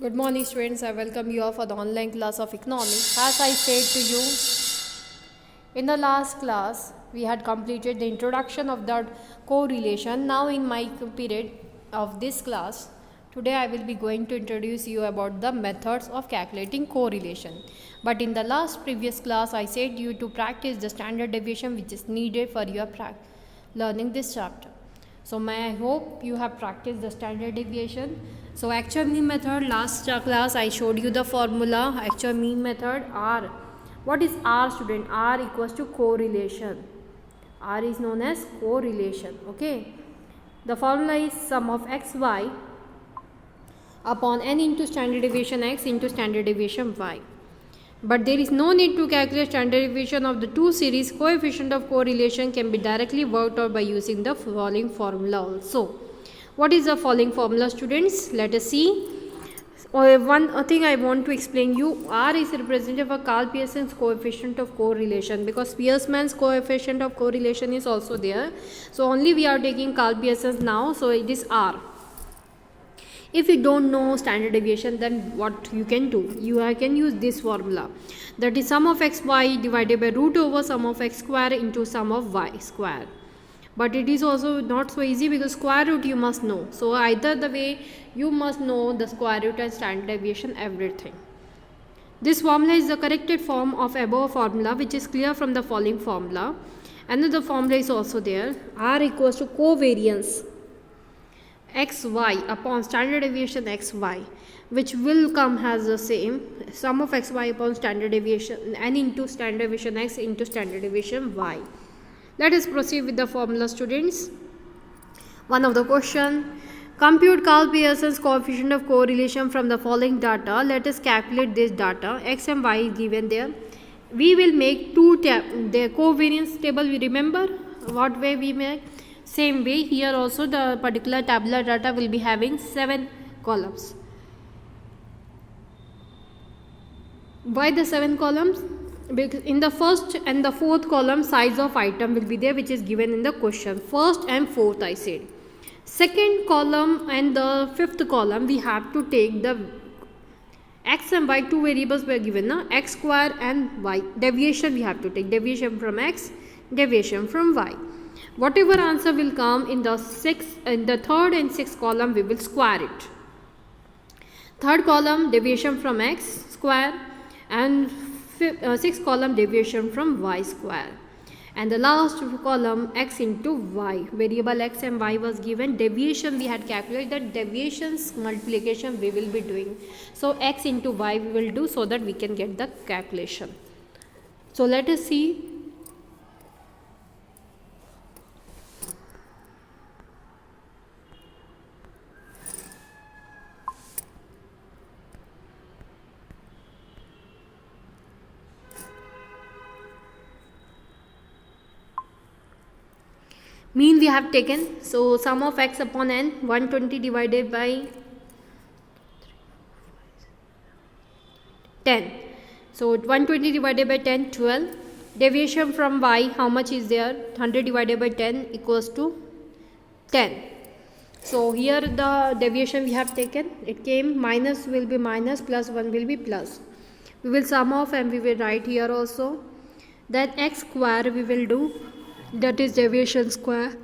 Good morning, students. I welcome you all for the online class of economics. As I said to you in the last class, we had completed the introduction of the correlation. Now, in my period of this class, today I will be going to introduce you about the methods of calculating correlation. But in the last previous class, I said you to practice the standard deviation which is needed for your learning this chapter. So I hope you have practiced the standard deviation. So actual mean method, last class I showed you the formula. Actual mean method R. What is R, student? R equals to correlation. R is known as correlation. Okay. The formula is sum of xy upon n into standard deviation x into standard deviation y. But there is no need to calculate standard deviation of the two series. Coefficient of correlation can be directly worked out by using the following formula also. What is the following formula, students? Let us see. One thing I want to explain you, R is representative of Karl Pearson's coefficient of correlation, because Pearson's coefficient of correlation is also there. So only we are taking Karl Pearson's now, so it is R. If you don't know standard deviation, then what you can do? You can use this formula. That is sum of xy divided by root over sum of x square into sum of y square. But it is also not so easy because square root you must know. So either the way you must know the square root and standard deviation, everything. This formula is the corrected form of above formula, which is clear from the following formula. Another formula is also there. R equals to covariance xy upon standard deviation xy, which will come as the same sum of xy upon standard deviation n into standard deviation x into standard deviation y. Let us proceed with the formula, students. One of the question: compute Karl Pearson's coefficient of correlation from the following data. Let us calculate this data. X and y is given there. We will make the covariance table. We remember what way we make? Same way here also the particular tabular data will be having 7 columns. Why the 7 columns? Because in the first and the fourth column size of item will be there, which is given in the question. First and fourth I said. Second column and the fifth column we have to take the x and y, two variables were given, x square and y. Deviation we have to take, deviation from x, deviation from y. Whatever answer will come in the third and sixth column, we will square it. Third column deviation from x square and sixth column deviation from y square. And the last column x into y. Variable x and y was given. Deviation we had calculated. That deviations multiplication we will be doing. So x into y we will do so that we can get the calculation. So let us see. Mean we have taken. So sum of x upon n, 120 divided by 10. So 120 divided by 10, 12. Deviation from y, how much is there? 100 divided by 10 equals to 10. So here the deviation we have taken. It came, minus will be minus, plus 1 will be plus. We will sum off and we will write here also. Then x square we will do. That is deviation square.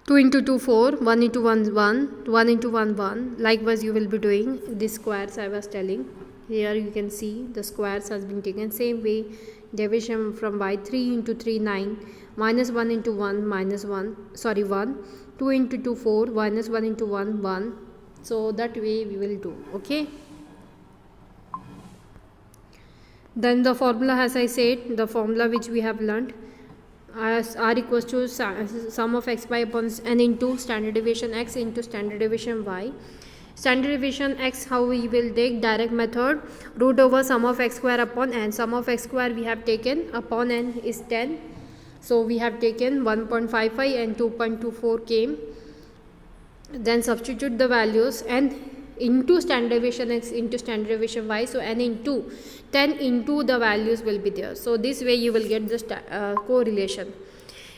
2 into 2 4, 1 into 1 1, 1 into 1 1. Likewise you will be doing these squares I was telling. Here you can see the squares has been taken. Same way deviation from y, 3 into 3 9, minus 1 into 1 minus 1, sorry 1, 2 into 2 4, minus 1 into 1 1. So that way we will do. Okay. Then the formula, as I said, the formula which we have learnt, as R equals to sum of xy upon n into standard deviation x into standard deviation y. Standard deviation x, how we will take? Direct method, root over sum of x square upon n. Sum of x square we have taken upon n is 10. So we have taken 1.55 and 2.24 came. Then substitute the values and into standard deviation x into standard deviation y. So n into 10 into the values will be there. So this way you will get the correlation.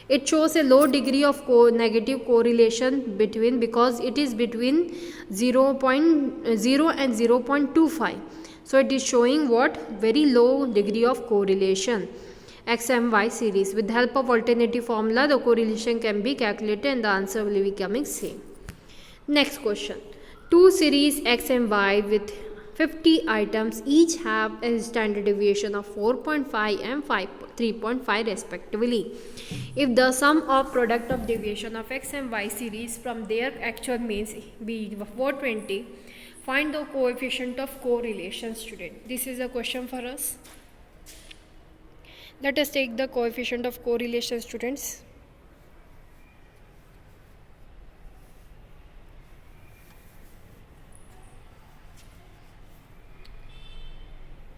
It shows a low degree of negative correlation between, because it is between 0.0 and 0.25. So it is showing what? Very low degree of correlation. X and Y series. With the help of alternative formula, the correlation can be calculated and the answer will be coming same. Next question. Two series X and Y with 50 items each have a standard deviation of 4.5 and 3.5 respectively. If the sum of product of deviation of X and Y series from their actual means be 420, find the coefficient of correlation, student. This is a question for us. Let us take the coefficient of correlation, students.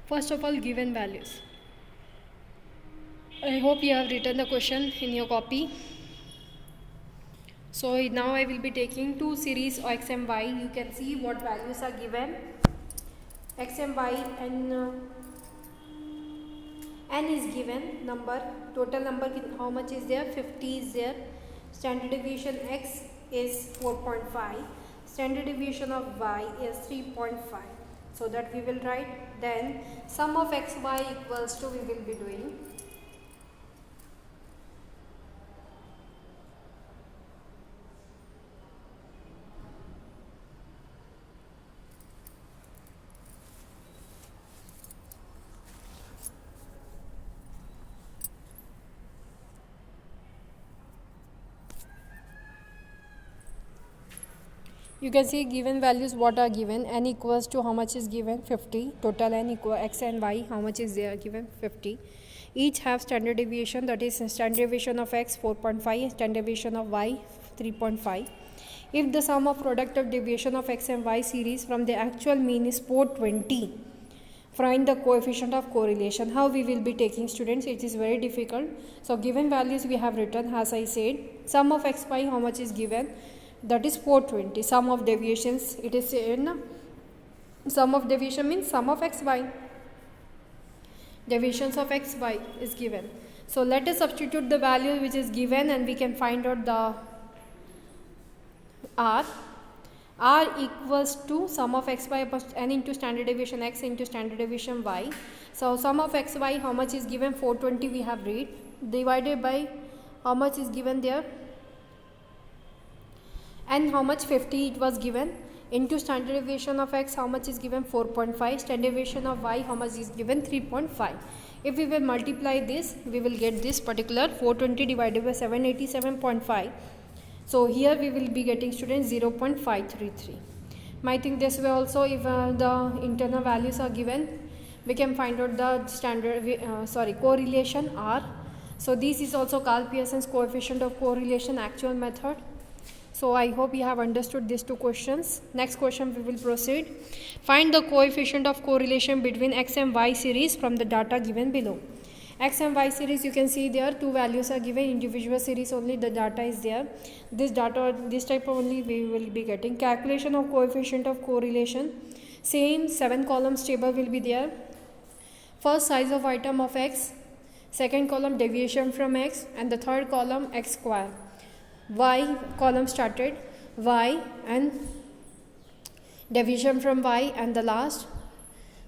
First of all, given values. I hope you have written the question in your copy. So now I will be taking two series X and Y. You can see what values are given. X and Y, and n is given number. Total number, how much is there? 50 is there. Standard deviation X is 4.5. Standard deviation of Y is 3.5. So that we will write. Then sum of X, Y equals to, we will be doing. You can see given values what are given. N equals to, how much is given? 50. Total n equal X and Y, how much is there given? 50. Each have standard deviation, that is standard deviation of X 4.5, standard deviation of Y 3.5. If the sum of product of deviation of X and Y series from the actual mean is 420, find the coefficient of correlation. How we will be taking, students? It is very difficult. So given values we have written, as I said, sum of X, Y, how much is given? That is 420. Sum of deviations, it is in sum of deviation means sum of X, Y. Deviations of X, Y is given. So let us substitute the value which is given and we can find out the R. R equals to sum of X, Y plus n into standard deviation X into standard deviation Y. So sum of X, Y, how much is given? 420 we have read. Divided by how much is given there? And how much? 50 it was given, into standard deviation of X, how much is given? 4.5. Standard deviation of Y, how much is given? 3.5. If we will multiply this, we will get this particular 420 divided by 787.5. So here we will be getting, students, 0.533. I think this way also, if the internal values are given, we can find out the standard correlation R. So this is also Karl Pearson's coefficient of correlation actual method. So I hope you have understood these two questions. Next question we will proceed. Find the coefficient of correlation between X and Y series from the data given below. X and Y series, you can see there two values are given. Individual series only the data is there. This data, this type only we will be getting. Calculation of coefficient of correlation. Same 7 columns table will be there. First, size of item of X. Second column, deviation from X. And the third column, X square. Y column started, Y and deviation from Y, and the last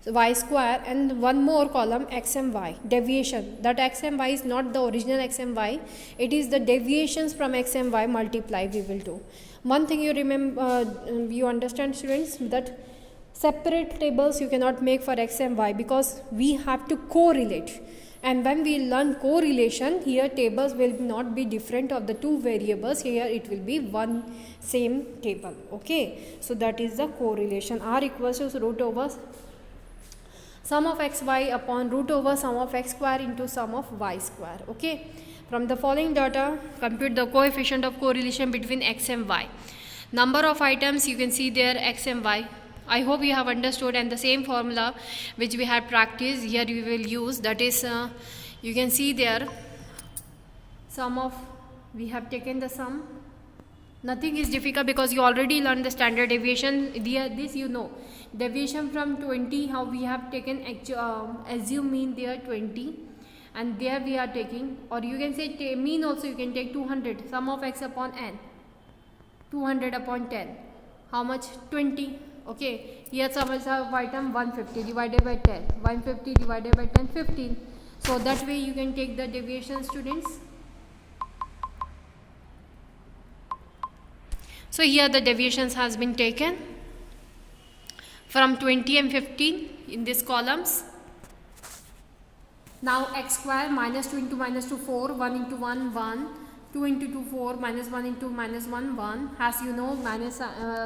Y square, and one more column X and Y deviation. That X and Y is not the original X and Y, it is the deviations from X and Y multiply we will do. One thing you remember, you understand, students, that separate tables you cannot make for X and Y because we have to correlate. And when we learn correlation, here tables will not be different of the two variables. Here it will be one same table. Okay, so that is the correlation. R equals to root over sum of x y upon root over sum of x square into sum of y square. Okay, from the following data, compute the coefficient of correlation between x and y. Number of items you can see there, x and y. I hope you have understood, and the same formula which we had practiced here we will use, that is you can see there sum of, we have taken the sum. Nothing is difficult because you already learned the standard deviation. This you know, deviation from 20, how we have taken assume mean there 20, and there we are taking, or you can say mean also, you can take 200, sum of x upon n, 200 upon 10, how much? 20. Okay, here sum of item 150 divided by 10, 150 divided by 10, 15. So that way you can take the deviation, students. So here the deviations has been taken from 20 and 15 in these columns. Now x square, minus 2 into minus 2 4, 1 into 1 1, 2 into 2 4, minus 1 into minus 1 1. As you know, minus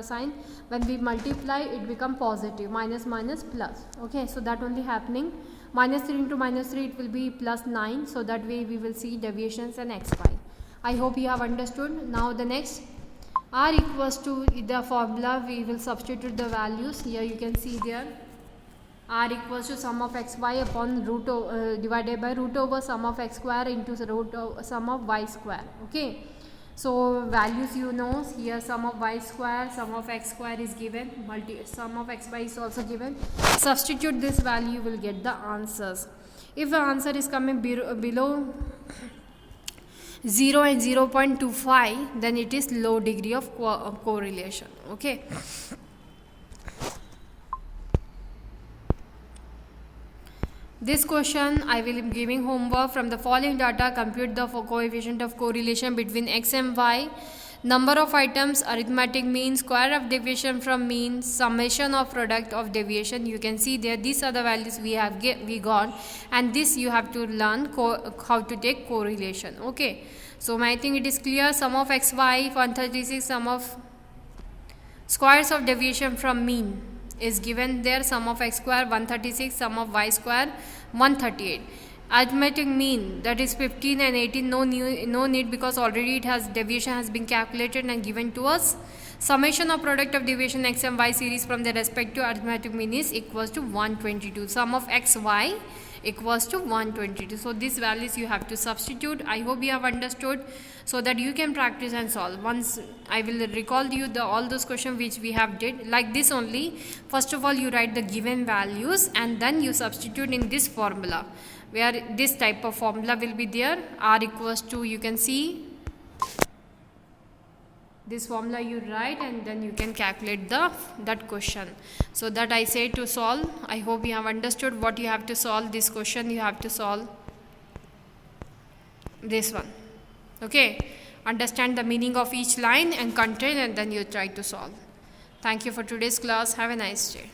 sign, when we multiply it become positive, minus minus plus. Okay, so that only happening. Minus 3 into minus 3, it will be plus 9. So that way we will see deviations and xy. I hope you have understood. Now the next, r equals to the formula, we will substitute the values. Here you can see there, r equals to sum of xy upon divided by root over sum of x square into sum of y square. Okay, so values you know, here sum of y square, sum of x square is given, sum of xy is also given. Substitute this value, you will get the answers. If the answer is coming below 0 and 0.25, then it is low degree of correlation. Okay. This question I will be giving homework. From the following data, compute the coefficient of correlation between x and y. Number of items, arithmetic mean, square of deviation from mean, summation of product of deviation. You can see there, these are the values we got, and this you have to learn how to take correlation. Okay, so I think it is clear. Sum of xy 136, sum of squares of deviation from mean is given there. Sum of x square 136, sum of y square 138. Arithmetic mean, that is 15 and 18, no need, because already it has deviation has been calculated and given to us. Summation of product of deviation x and y series from the respective arithmetic mean is equals to 122. Sum of x y equals to 122. So these values you have to substitute. I hope you have understood, so that you can practice and solve. Once I will recall you all those questions which we have did like this only. First of all, you write the given values and then you substitute in this formula, where this type of formula will be there. R equals to, you can see this formula you write, and then you can calculate that question. So that I say to solve. I hope you have understood what you have to solve. This question you have to solve this one. Okay, understand the meaning of each line and content, and then you try to solve. Thank you for today's class. Have a nice day.